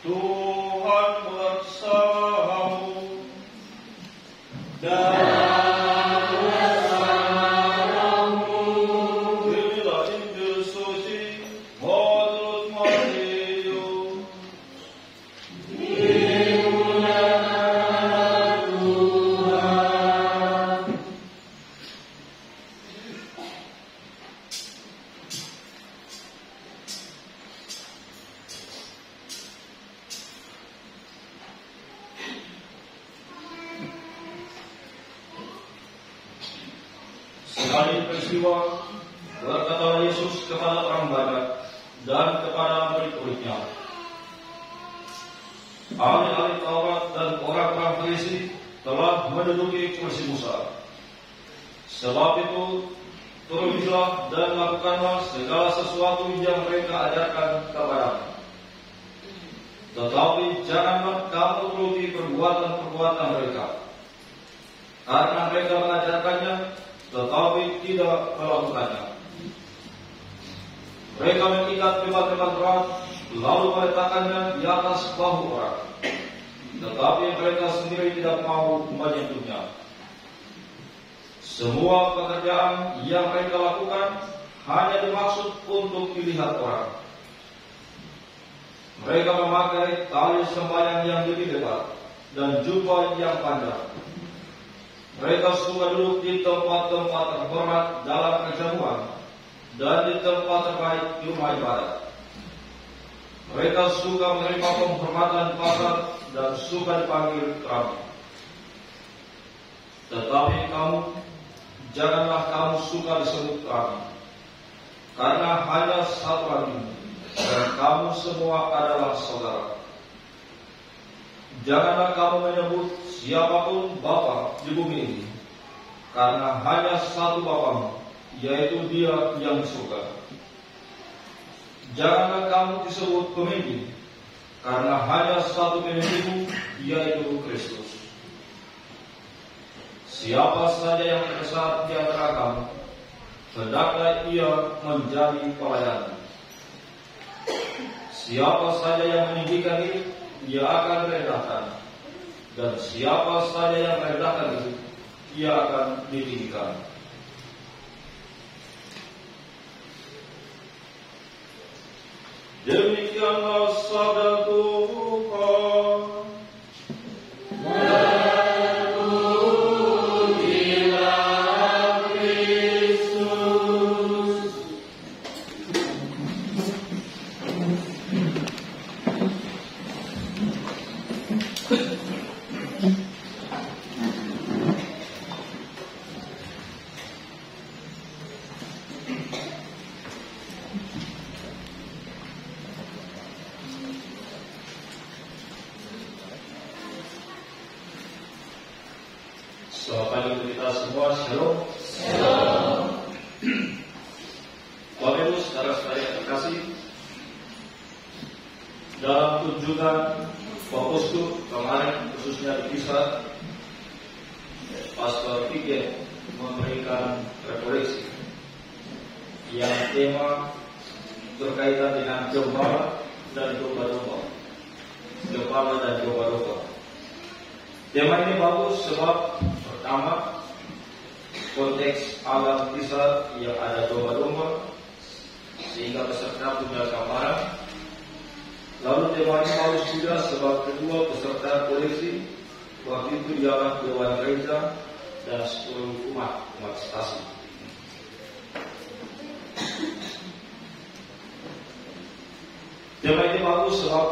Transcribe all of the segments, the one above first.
Tuhan bersamamu dan sekali peristiwa berkata Yesus kepada orang banyak dan kepada murid-muridnya, ahli-ahli Taurat dan orang-orang Farisi telah menduduki kursi Musa. Sebab itu turunilah dan lakukanlah segala sesuatu yang mereka ajarkan kepadamu. Tetapi janganlah kamu turuti perbuatan-perbuatan mereka, karena mereka mengajarkannya tetapi tidak melakukannya. Mereka mengikat tempat-tempat berat, lalu meletakkannya di atas bahu orang, tetapi mereka sendiri tidak mau menyentuhnya. Semua pekerjaan yang mereka lakukan hanya dimaksud untuk dilihat orang. Mereka memakai tali sembahyang yang lebih lebar dan jubah yang panjang. Mereka suka duduk di tempat-tempat terhormat dalam perjamuan dan di tempat terbaik di rumah ibadat. Mereka suka menerima penghormatan di pasar dan suka dipanggil rabi. Tetapi kamu, janganlah kamu suka disebut rabi, karena hanya satu rabi, dan kamu semua adalah saudara. Janganlah kamu menyebut siapapun Bapa di bumi ini, karena hanya satu Bapa, yaitu Dia yang di surga. Janganlah kamu disebut pemimpin, karena hanya satu pemimpin, yaitu Kristus. Siapa saja yang terbesar di antara kamu, hendaklah ia menjadi pelayan. Siapa saja yang meninggikan diri, ia akan direndahkan, dan siapa saja yang merendahkan itu, ia akan ditinggikan. Demikianlah sabda Tuhan. Selamat pagi untuk kita semua. Shalom. Shalom. Bapak Ibu, saudara-saudara yang terkasih, dalam kunjungan fokusku kemarin khususnya di Pisa, Pastor Pige memberikan refleksi yang tema berkaitan dengan gembala dan domba-domba. Gembala dan domba-domba. Tema ini bagus sebab pertama, konteks alam Pisa yang ada domba-domba sehingga peserta punya gambaran. Lalu tema ini bagus juga sebab kedua, peserta koleksi waktu itu ialah Dewan Gereja dan 10 umat stasi. Tema ini bagus sebab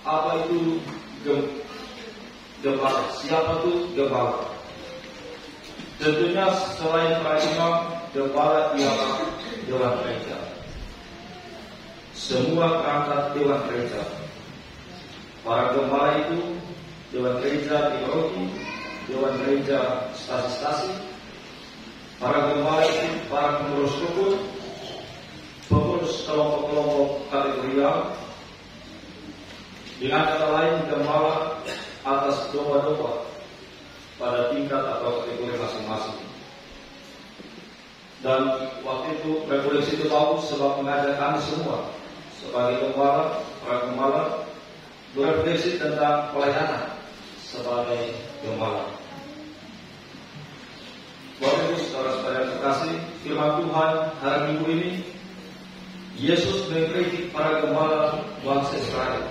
apa itu gembala? Siapa itu gembala? Tentunya selain para imam, gembala ialah Dewan Gereja. Semua perangkat Dewan Gereja. Para gembala itu Dewan Gereja di Rocky, Dewan Gereja stasi-stasi. Para gembala itu para pengurus rukun, pengurus kelompok-kelompok kategorial. Dengan kata lain, gembala atas domba-domba pada tingkat atau kategori masing-masing. Dan waktu itu refleksi itu bagus sebab mengajak kami semua sebagai gembala, para gembala, berefleksi tentang pelayanan sebagai gembala. Bapak Ibu saudara-saudara yang terkasih, firman Tuhan hari Minggu ini, Yesus mengkritik para gembala bangsa Israel,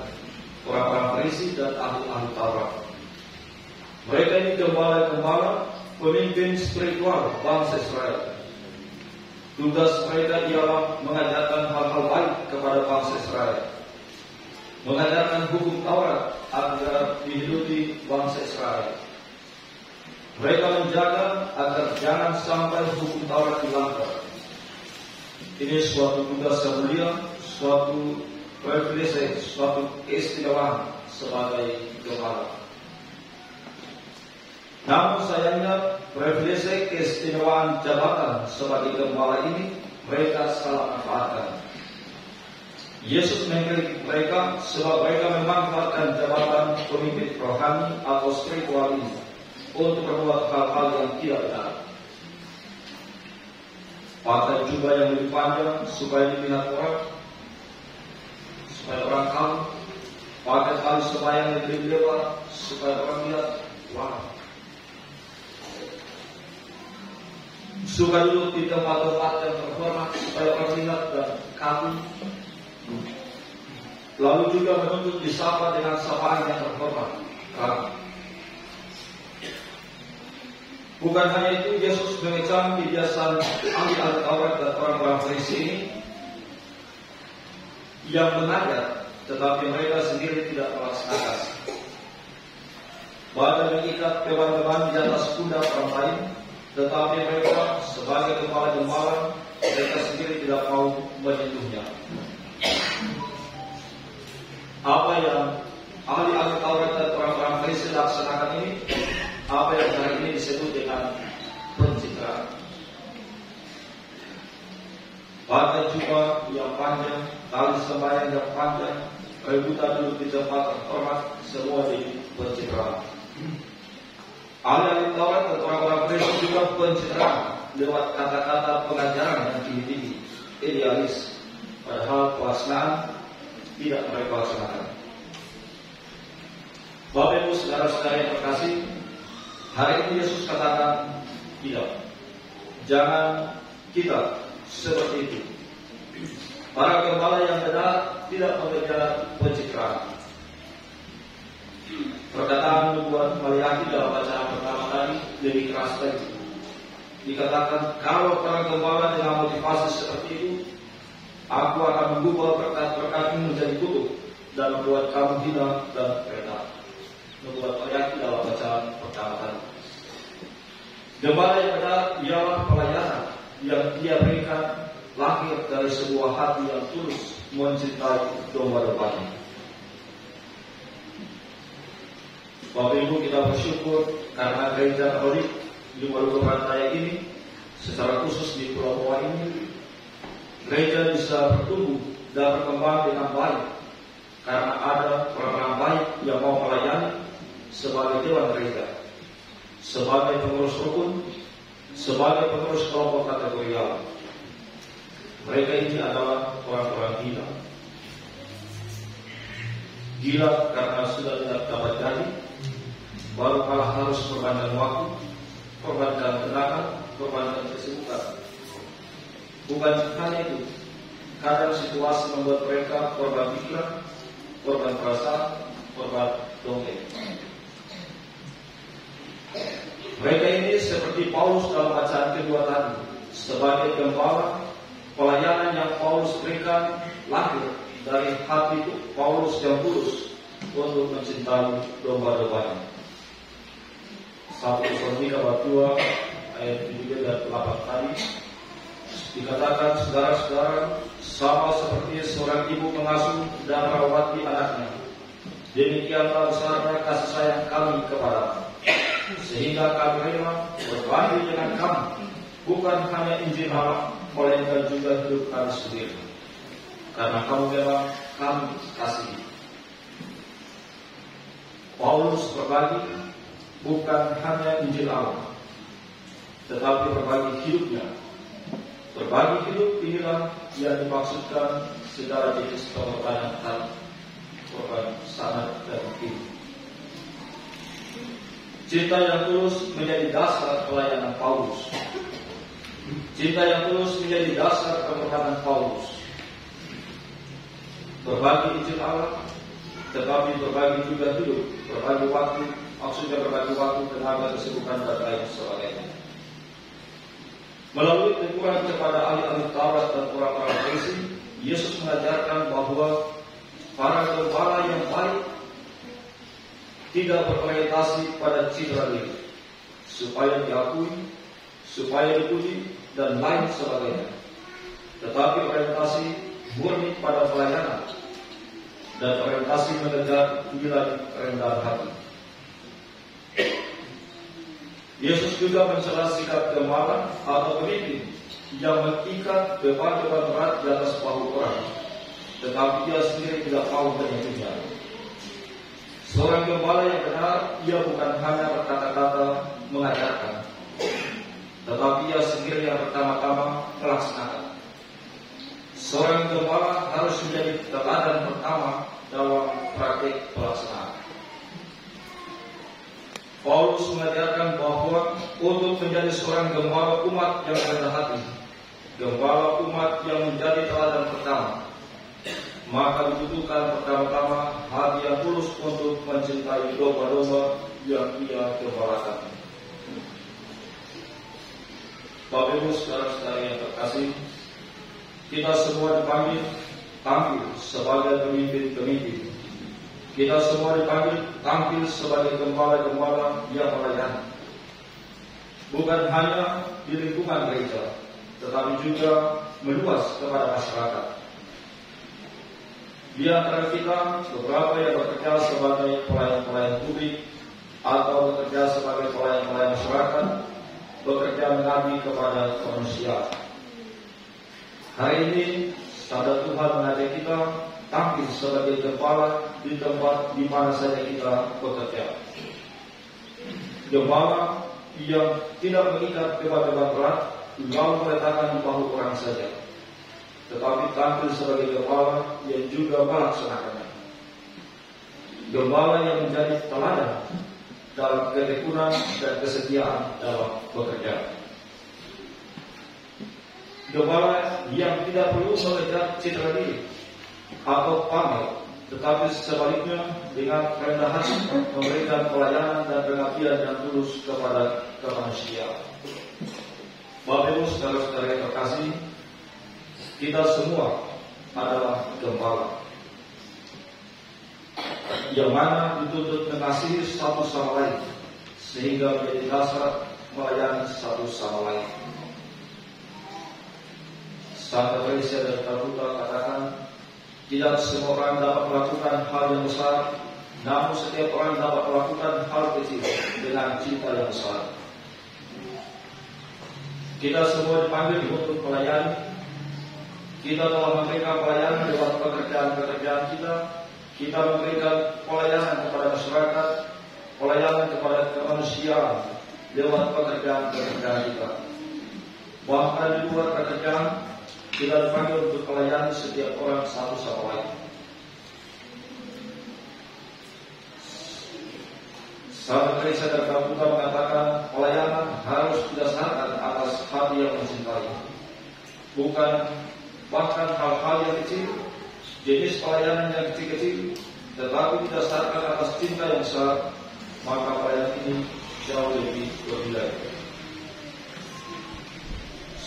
orang-orang Farisi dan ahli-ahli Taurat. Mereka ini gembala-gembala, pemimpin spiritual bangsa Israel. Tugas mereka ialah mengajarkan hal-hal baik kepada bangsa Israel, mengajarkan hukum Taurat agar dihidupi bangsa Israel. Mereka menjaga agar jangan sampai hukum Taurat dilanggar. Ini suatu tugas yang mulia, suatu privilege, suatu keistimewaan sebagai gembala. Namun sayangnya privilege keistimewaan jabatan sebagai gembala ini mereka salah manfaatkan. Yesus mengkritik mereka sebab mereka memanfaatkan jabatan pemimpin rohani atau spiritual ini untuk berbuat hal-hal yang tidak benar. Pakai jubah yang lebih panjang supaya dilihat orang, supaya orang tahu. Pakai tali sembahyang yang lebih lebar supaya orang lihat, wah. Suka duduk di tempat-tempat yang terhormat supaya orang lihat dan kagum. Lalu juga menuntut disapa dengan sapaan yang terhormat. Bukan hanya itu, Yesus mengecam kebiasaan ahli-ahli Taurat dan orang-orang Farisi ini yang mengajar, tetapi mereka sendiri tidak melaksanakan. Bahkan mengikat beban-beban di atas pundak orang lain, tetapi mereka sebagai gembala-gembala mereka sendiri tidak mau menyentuhnya. Apa yang ahli-ahli Taurat dan orang-orang Farisi laksanakan ini, apa yang hari ini disebut dengan pencitraan. Pakai jubah yang panjang, tali sembahyang yang panjang, rebutan duduk di tempat terhormat, semua di pencitraan. Ahli-ahli Taurat dan orang-orang Farisi juga pencitraan lewat kata-kata pengajaran yang tinggi-tinggi, idealis, padahal pelaksanaan tidak mereka laksanakan. Bapak Ibu saudara-saudara yang terkasih, hari ini Yesus katakan tidak, jangan kita seperti itu. Para gembala yang benar tidak mengejar pencitraan. Perkataan membuat Maliaki dalam bacaan pertama tadi lebih keras lagi. Dikatakan kalau para gembala dengan motivasi seperti itu, aku akan mengubah berkat-berkatmu menjadi kutuk dan membuat kamu hina dan reda. Membuat Maliaki dalam bacaan pertama tadi. Gembala yang benar ialah pelayanan yang dia berikan lahir dari sebuah hati yang tulus mencintai domba-dombanya. Bapak Ibu, kita bersyukur karena gereja Katolik di Maluku Raya ini, secara khusus di Pulau Moa ini, gereja bisa bertumbuh dan berkembang dengan baik karena ada orang-orang baik yang mau melayani sebagai dewan gereja, sebagai pengurus rukun, sebagai pengurus kelompok kategorial. Mereka ini adalah orang-orang gila. Gila karena sudah tidak dapat jadi, baru malah harus korbankan waktu, korbankan tenaga, korbankan kesibukan. Bukan hanya itu, kadang situasi membuat mereka korban pikiran, korban perasaan, korban dongeng. Mereka ini seperti Paulus dalam bacaan kedua tadi, sebagai gembala, pelayanan yang Paulus berikan lahir dari hati Paulus yang tulus untuk mencintai domba-dombanya. 1 Tesalonika 2 ayat 7 dan 8 tadi dikatakan, saudara-saudara, sama seperti seorang ibu mengasuh dan merawati anaknya, demikianlah besarnya kasih sayang kami kepada, sehingga kami rela berbagi dengan kamu, bukan hanya Injil Allah, melainkan juga hidup kami sendiri, karena kamu memang kami kasihi. Paulus berbagi bukan hanya Injil Allah, tetapi berbagi hidupnya. Berbagi hidup inilah yang dimaksudkan secara jenis pengorbanan tadi. merupakan sanad dan bukti. Cinta yang tulus menjadi dasar pelayanan Paulus. Cinta yang tulus menjadi dasar keberkatan Paulus. Berbagi izin Allah, tetapi berbagi juga hidup, berbagi waktu, maksudnya berbagi waktu, tenaga, kesibukan, dan lain sebagainya. Melalui teguran kepada ahli-ahli Taurat dan orang-orang Farisi, Yesus mengajarkan bahwa para gembala yang baik tidak berorientasi pada citra diri, supaya diakui, supaya dipuji, dan lain sebagainya, tetapi orientasi murni pada pelayanan dan orientasi mengejar nilai kerendahan hati. Yesus juga mencela sikap gembala atau pemimpin yang mengikat beban-beban berat di atas bahu orang, tetapi dia sendiri tidak mau menyebutnya. Seorang gembala yang benar, ia bukan hanya berkata-kata mengajarkan, tetapi ia sendiri yang pertama-tama melaksanakan. Seorang gembala harus menjadi teladan pertama dalam praktik pelaksanaan. Paulus mengajarkan bahwa untuk menjadi seorang gembala umat yang rendah hati, gembala umat yang menjadi teladan pertama, maka dibutuhkan pertama-tama hati yang tulus untuk mencintai domba-domba yang ia gembalakan. Bapak Ibu saudara-saudara yang terkasih, kita semua dipanggil tampil sebagai pemimpin-pemimpin. Kita semua dipanggil tampil sebagai gembala-gembala yang melayani. Bukan hanya di lingkungan gereja, tetapi juga meluas kepada masyarakat. Di antara kita, beberapa yang bekerja sebagai pelayan-pelayan publik atau bekerja sebagai pelayan-pelayan masyarakat, bekerja mengabdi kepada manusia. Hari ini, sadar Tuhan mengajak kita tampil sebagai gembala di tempat di mana saja kita bekerja. Gembala yang tidak mengikat beban-beban berat, lalu meletakkan di bahu orang saja, tetapi tampil sebagai gembala yang juga melaksanakannya. Gembala yang menjadi teladan dalam ketekunan dan kesetiaan dalam bekerja. Gembala yang tidak perlu mengejar citra diri atau pamer, tetapi sebaliknya dengan rendah hati memberikan pelayanan dan pengabdian yang tulus kepada kemanusiaan. Bapak Ibu saudara-saudara yang terkasih, kita semua adalah gembala yang mana dituntut mengasihi satu sama lain sehingga menjadi dasar melayani satu sama lain. Sang Malaysia dan Kalkuta katakan, tidak semua orang dapat melakukan hal yang besar, namun setiap orang dapat melakukan hal kecil dengan cinta yang besar. Kita semua dipanggil untuk melayani. Kita telah memberikan pelayanan lewat pekerjaan-pekerjaan kita. Kita memberikan pelayanan kepada masyarakat, pelayanan kepada kemanusiaan lewat pekerjaan-pekerjaan kita. Bahkan di luar pekerjaan, kita dipanggil untuk melayani setiap orang satu sama lain. Sahabat Malaysia dan Kalkuta mengatakan pelayanan harus didasarkan atas hati yang mencintai, bukan bahkan hal-hal yang kecil, jenis pelayanan yang kecil-kecil, tetapi didasarkan atas cinta yang besar, maka pelayanan ini jauh lebih bernilai.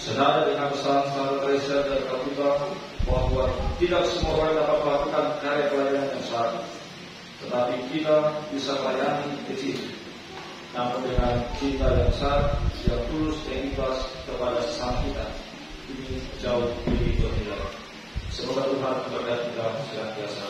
Senada dengan pesan sahabat Malaysia dan Kalkuta bahwa tidak semua orang dapat melakukan karya pelayanan yang besar, tetapi kita bisa melayani kecil, namun dengan cinta yang besar, yang tulus dan ikhlas kepada sesama kita. Ini jauh lebih bernilai. Semoga Tuhan memberkati kita senantiasa.